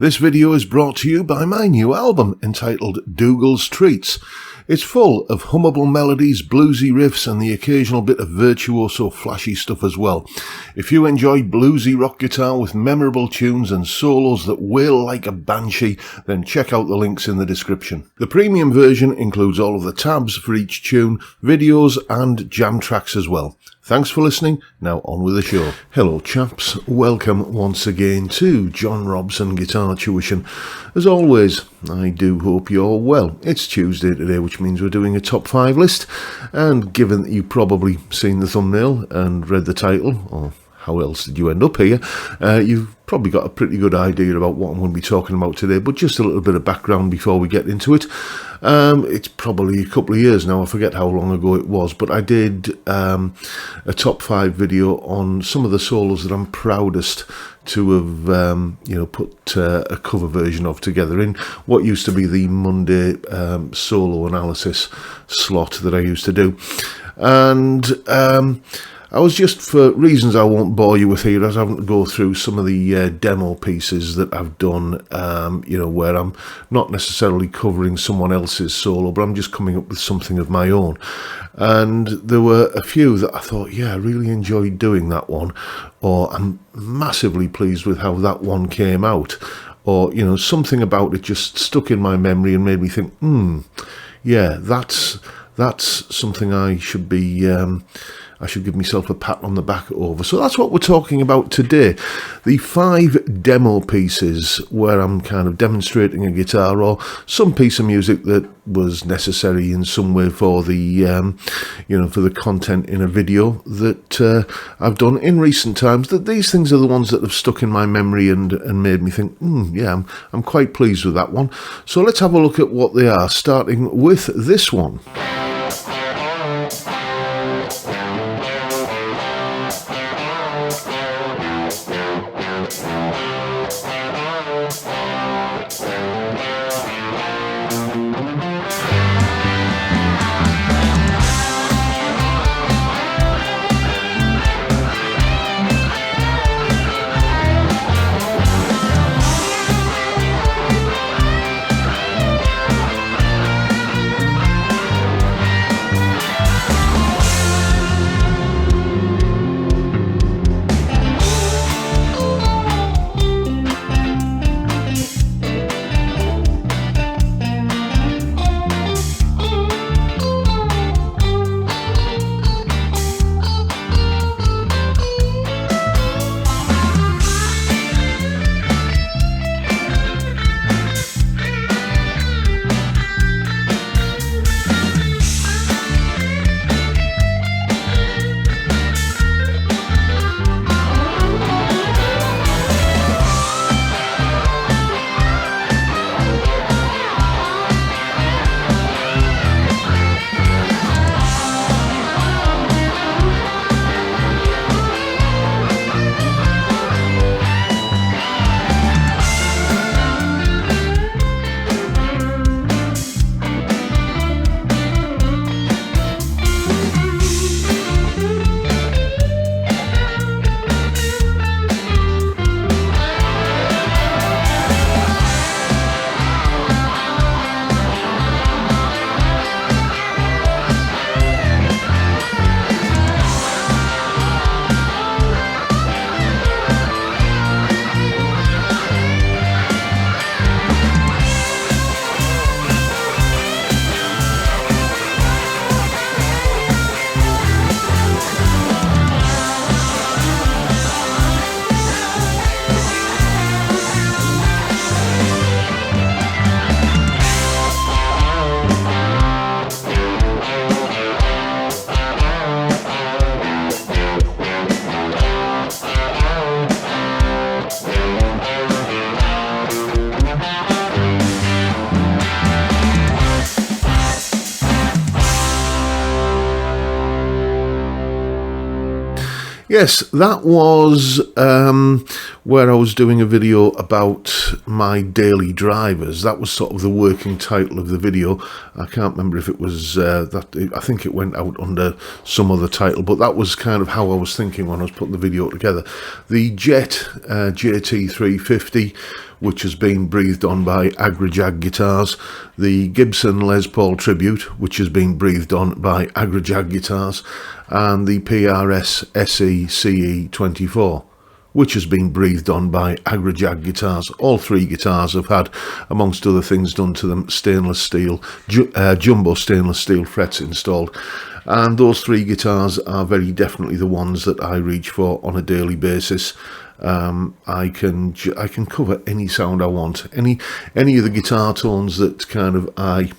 This video is brought to you by my new album entitled Dougal's Treats. It's full of hummable melodies, bluesy riffs and the occasional bit of virtuoso flashy stuff as well. If you enjoy bluesy rock guitar with memorable tunes and solos that wail like a banshee, then check out the links in the description. The premium version includes all of the tabs for each tune, videos and jam tracks as well. Thanks for listening. Now on with the show. Hello chaps, welcome once again to John Robson Guitar Tuition. As always, I do hope you're well. It's Tuesday today, which means we're doing a top 5 list, and given that you've probably seen the thumbnail and read the title, or how else did you end up here, you've probably got a pretty good idea about what I'm going to be talking about today, but just a little bit of background before we get into it. It's probably a couple of years now, I forget how long ago it was, but I did a top 5 video on some of the solos that I'm proudest to have put a cover version of together in what used to be the Monday solo analysis slot that I used to do. And I was, just for reasons I won't bore you with here, as I haven't go through some of the demo pieces that I've done, where I'm not necessarily covering someone else's solo, but I'm just coming up with something of my own. And there were a few that I thought, yeah, I really enjoyed doing that one, or I'm massively pleased with how that one came out, or, something about it just stuck in my memory and made me think, yeah, that's something I should be... I should give myself a pat on the back over. So that's what we're talking about today. The 5 demo pieces where I'm kind of demonstrating a guitar or some piece of music that was necessary in some way for the, for the content in a video that I've done in recent times. That these things are the ones that have stuck in my memory and made me think, yeah, I'm quite pleased with that one. So let's have a look at what they are, starting with this one. Yes, that was where I was doing a video about my daily drivers. That was sort of the working title of the video. I can't remember if it was that. I think it went out under some other title, but that was kind of how I was thinking when I was putting the video together. The Jet JT350, which has been breathed on by Agrajag guitars, the Gibson Les Paul Tribute, which has been breathed on by Agrajag guitars, and the PRS SE CE24, which has been breathed on by Agrajag guitars. All three guitars have had, amongst other things done to them, stainless steel, jumbo stainless steel frets installed. And those three guitars are very definitely the ones that I reach for on a daily basis. I can cover any sound I want. Any of the guitar tones that kind of I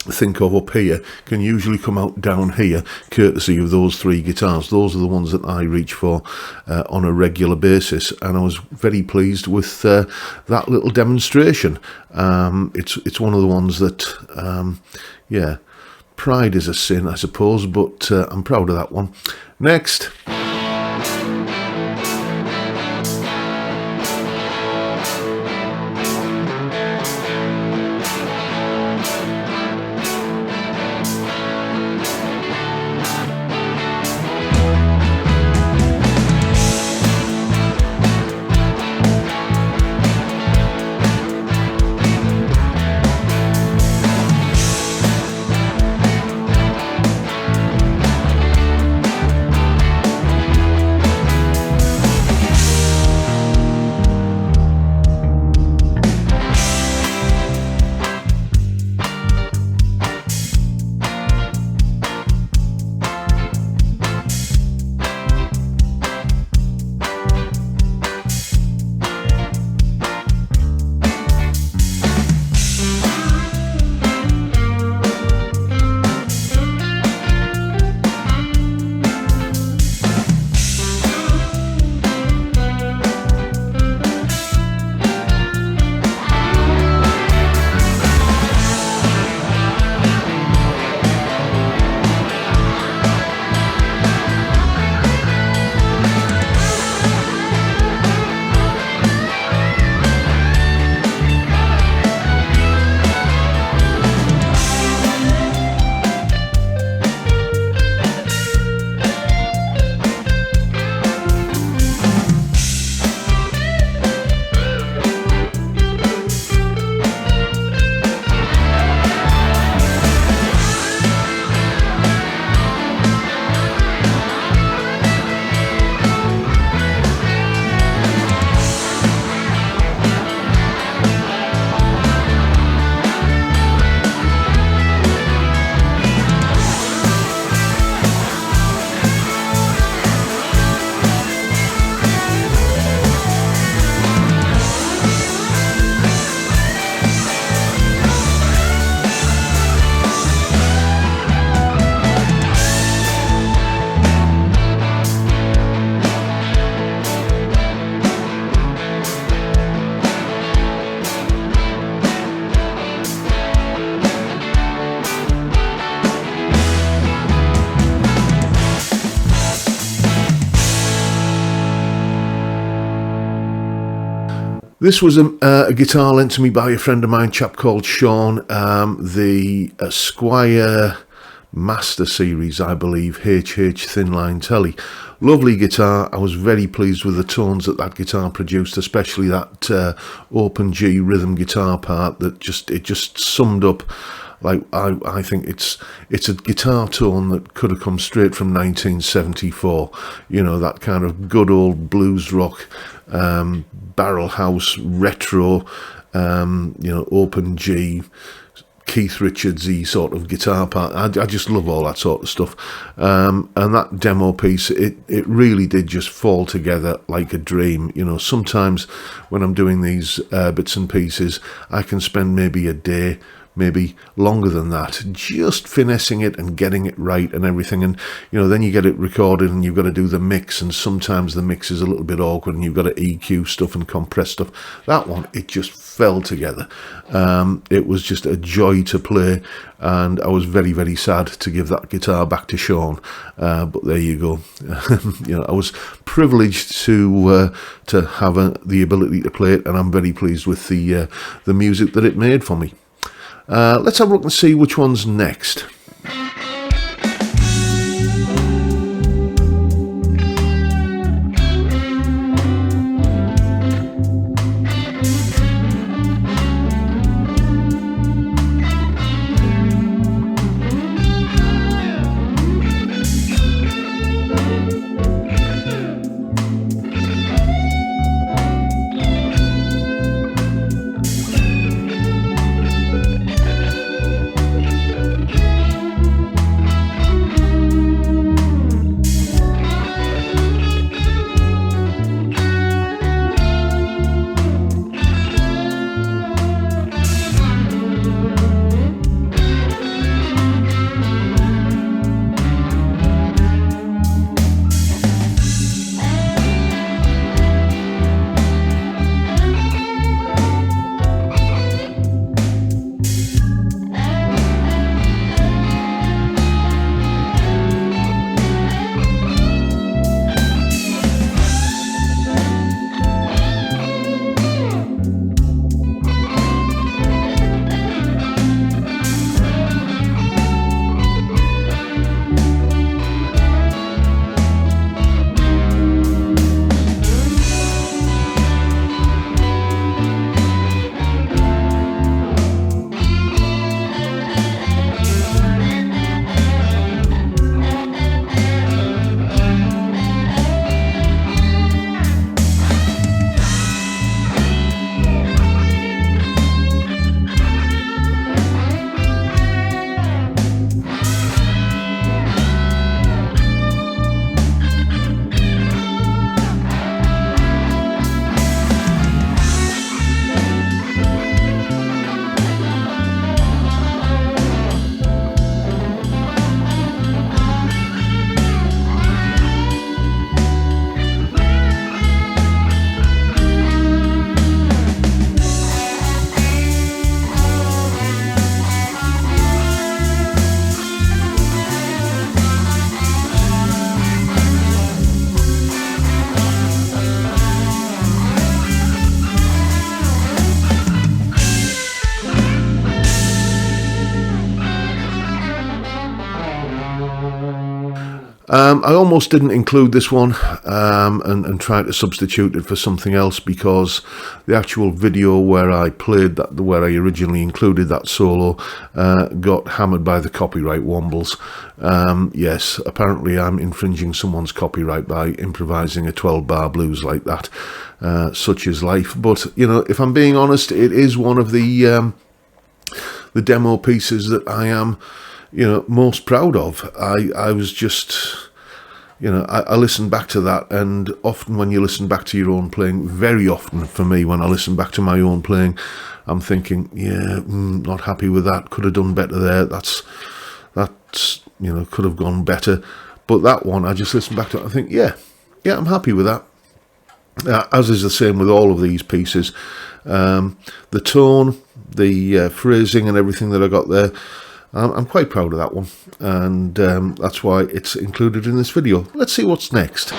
think of up here can usually come out down here, courtesy of those three guitars. Those are the ones that I reach for on a regular basis, and I was very pleased with that little demonstration. It's one of the ones that, yeah, pride is a sin, I suppose, but I'm proud of that one. Next. This was a guitar lent to me by a friend of mine, a chap called Sean, the Squire Master Series, I believe, HH Thin Line Telly. Lovely guitar. I was very pleased with the tones that guitar produced, especially that open G rhythm guitar part that just summed up. Like I think it's a guitar tone that could have come straight from 1974. You know, that kind of good old blues rock, barrel house retro, you know, open G, Keith Richards-y sort of guitar part. I just love all that sort of stuff. And that demo piece, it really did just fall together like a dream. You know, sometimes when I'm doing these bits and pieces, I can spend maybe a day maybe longer than that, just finessing it and getting it right and everything. And then you get it recorded and you've got to do the mix, and sometimes the mix is a little bit awkward and you've got to EQ stuff and compress stuff. That one, it just fell together. It was just a joy to play, and I was very, very sad to give that guitar back to Sean, but there you go. I was privileged to have the ability to play it, and I'm very pleased with the music that it made for me. Let's have a look and see which one's next. I almost didn't include this one and try to substitute it for something else, because the actual video where I played that, where I originally included that solo, got hammered by the copyright wombles. Yes, apparently I'm infringing someone's copyright by improvising a 12-bar blues like that. Such is life. But, if I'm being honest, it is one of the demo pieces that I am, most proud of. I was just, I listened back to that, and often when you listen back to your own playing, very often for me, when I listen back to my own playing, I'm thinking, not happy with that, could have done better there, that's could have gone better. But that one, I just listen back to it, I think, yeah, I'm happy with that. As is the same with all of these pieces. The tone, the phrasing and everything that I got there, I'm quite proud of that one, and that's why it's included in this video. Let's see what's next.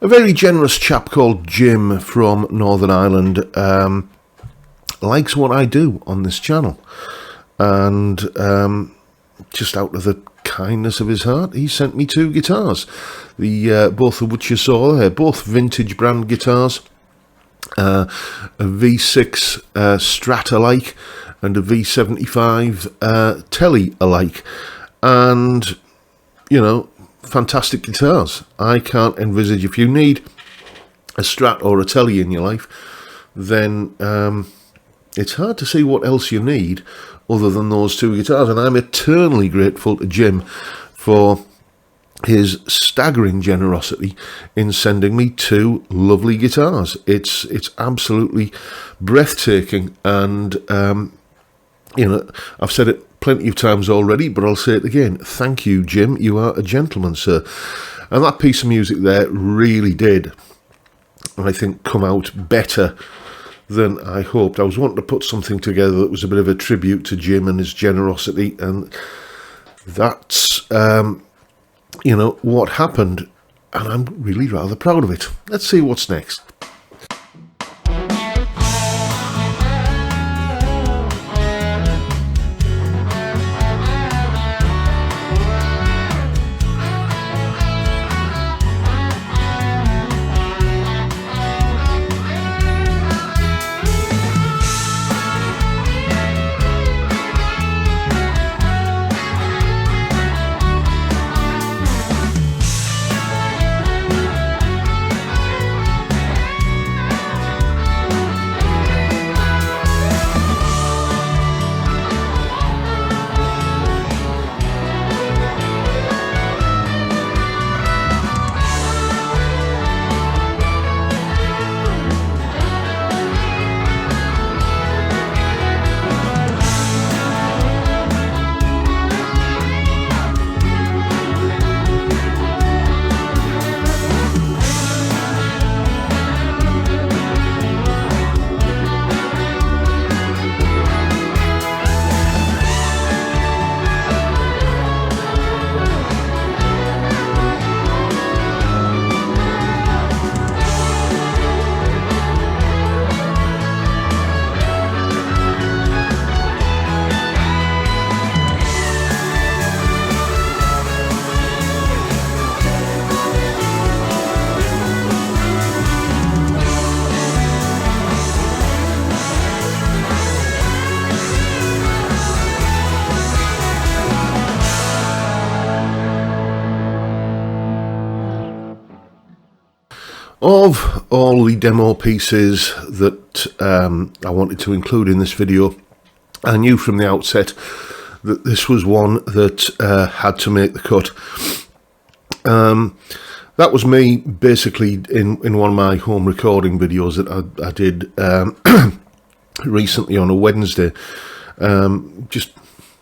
A very generous chap called Jim from Northern Ireland likes what I do on this channel, and just out of the kindness of his heart, he sent me 2 guitars, both of which you saw there, both vintage brand guitars, a V6 Strat alike and a V75 Telly alike, and you know, fantastic guitars. I can't envisage, if you need a Strat or a Telly in your life, then it's hard to see what else you need other than those 2 guitars. And I'm eternally grateful to Jim for his staggering generosity in sending me 2 lovely guitars. It's absolutely breathtaking, and you know, I've said it plenty of times already, but I'll say it again. Thank you, Jim. You are a gentleman, sir. And that piece of music there really did, I think, come out better than I hoped. I was wanting to put something together that was a bit of a tribute to Jim and his generosity, and that's you know, what happened, and I'm really rather proud of it. Let's see what's next. Of all the demo pieces that I wanted to include in this video, I knew from the outset that this was one that had to make the cut. That was me basically in one of my home recording videos that I did recently on a Wednesday, just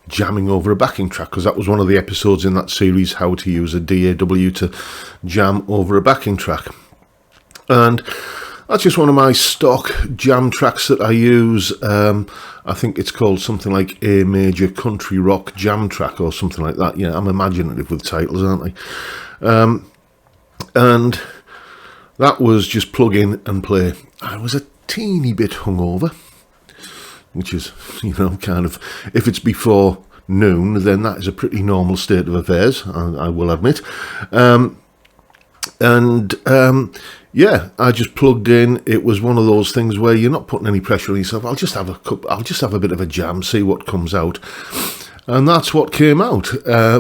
jamming over a backing track, because that was one of the episodes in that series, how to use a DAW to jam over a backing track. And that's just one of my stock jam tracks that I use. I think it's called something like A Major Country Rock Jam Track or something like that. Yeah, I'm imaginative with titles, aren't I? And that was just plug in and play. I was a teeny bit hungover, which is, you know, kind of, if it's before noon, then that is a pretty normal state of affairs, I will admit. Yeah, I just plugged in. It was one of those things where you're not putting any pressure on yourself. I'll just have a bit of a jam, see what comes out, and that's what came out.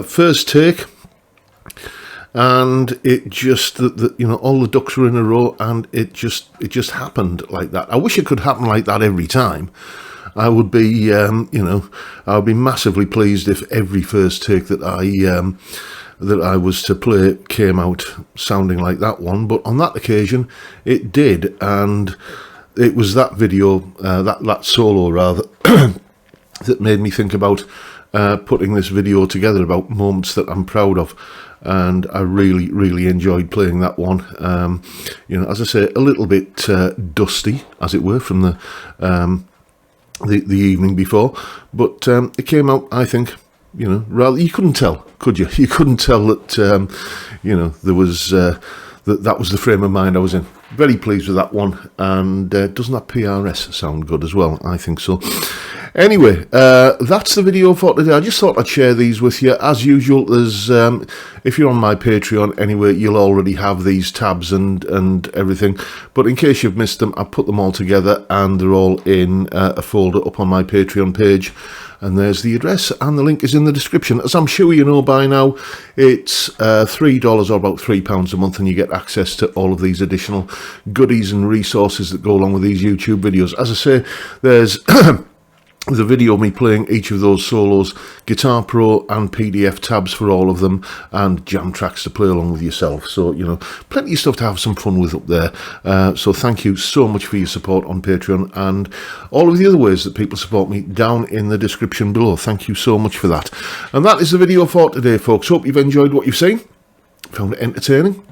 First take, and it just, you know, all the ducks were in a row, and it just happened like that. I wish it could happen like that every time. I would be, you know, I would be massively pleased if every first take that I was to play came out sounding like that one, but on that occasion it did, and it was that video, that solo rather, that made me think about putting this video together, about moments that I'm proud of, and I really enjoyed playing that one. You know, as I say, a little bit dusty, as it were, from the evening before, but it came out, I think, you know, rather, you couldn't tell, could you? You couldn't tell that, you know, there that was the frame of mind I was in. Very pleased with that one. And doesn't that PRS sound good as well? I think so. Anyway, that's the video for today. I just thought I'd share these with you. As usual, there's if you're on my Patreon anyway, you'll already have these tabs and everything. But in case you've missed them, I put them all together and they're all in a folder up on my Patreon page. And there's the address, and the link is in the description. As I'm sure you know by now, it's $3 or about £3 a month, and you get access to all of these additional goodies and resources that go along with these YouTube videos. As I say, there's the video of me playing each of those solos, Guitar Pro and PDF tabs for all of them, and jam tracks to play along with yourself. So, you know, plenty of stuff to have some fun with up there. So thank you so much for your support on Patreon, and all of the other ways that people support me down in the description below. Thank you so much for that. And that is the video for today, folks. Hope you've enjoyed what you've seen, found it entertaining.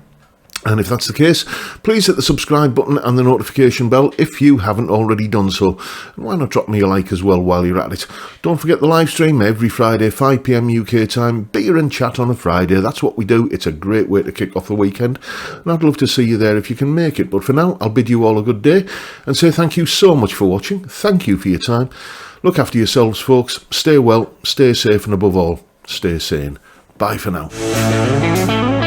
And if that's the case, please hit the subscribe button and the notification bell if you haven't already done so. And why not drop me a like as well while you're at it. Don't forget the live stream every Friday, 5 PM UK time. Beer and chat on a Friday. That's what we do. It's a great way to kick off the weekend. And I'd love to see you there if you can make it. But for now, I'll bid you all a good day and say thank you so much for watching. Thank you for your time. Look after yourselves, folks. Stay well, stay safe, and above all, stay sane. Bye for now.